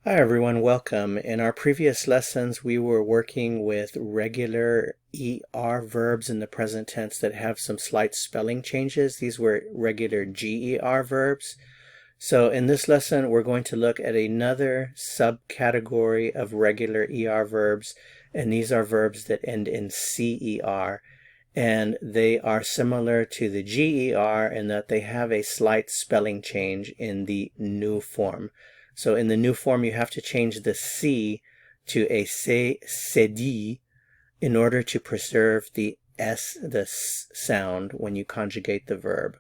Hi everyone, welcome. In our previous lessons we were working with regular ER verbs in the present tense that have some slight spelling changes. These were regular GER verbs. So in this lesson we're going to look at another subcategory of regular ER verbs, and these are verbs that end in CER, and they are similar to the GER in that they have a slight spelling change in the new form. So in the new form, you have to change the C to a s'est dit in order to preserve the S sound when you conjugate the verb.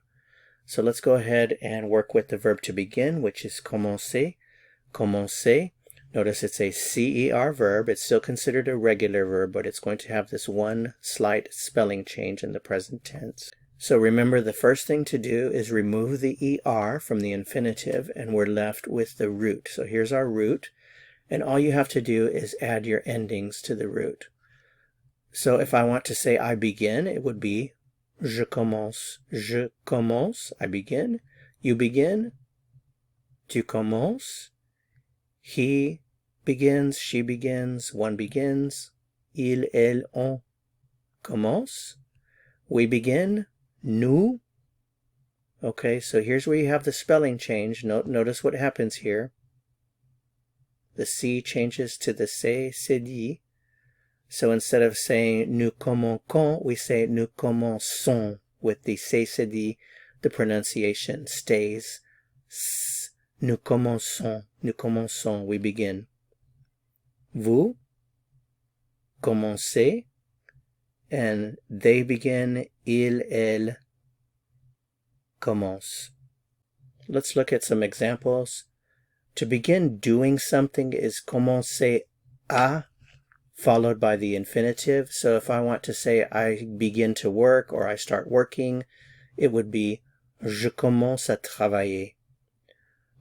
So let's go ahead and work with the verb to begin, which is commencer. Commencer. Notice it's a CER verb. It's still considered a regular verb, but it's going to have this one slight spelling change in the present tense. So remember, the first thing to do is remove the ER from the infinitive, and we're left with the root. So here's our root, and all you have to do is add your endings to the root. So if I want to say I begin, it would be je commence. Je commence, I begin. You begin. Tu commences. He begins, she begins, one begins. Il, elle, on commence. We begin. Nous. Okay, so here's where you have the spelling change. Notice what happens here. The C changes to the s'est dit. So instead of saying nous commençons, we say nous commençons. With the s'est dit, the pronunciation stays. Nous commençons. Nous commençons. We begin. Vous commencez. And they begin, il, elle, commence. Let's look at some examples. To begin doing something is commencer à, followed by the infinitive. So if I want to say I begin to work or I start working, it would be je commence à travailler.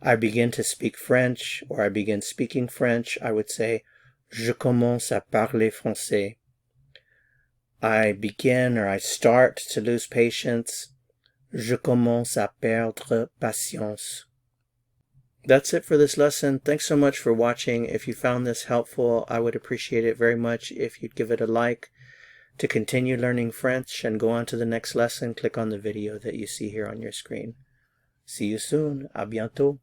I begin to speak French or I begin speaking French, I would say je commence à parler français. I begin or I start to lose patience. Je commence à perdre patience. That's it for this lesson. Thanks so much for watching. If you found this helpful, I would appreciate it very much if you'd give it a like. To continue learning French and go on to the next lesson, click on the video that you see here on your screen. See you soon. À bientôt.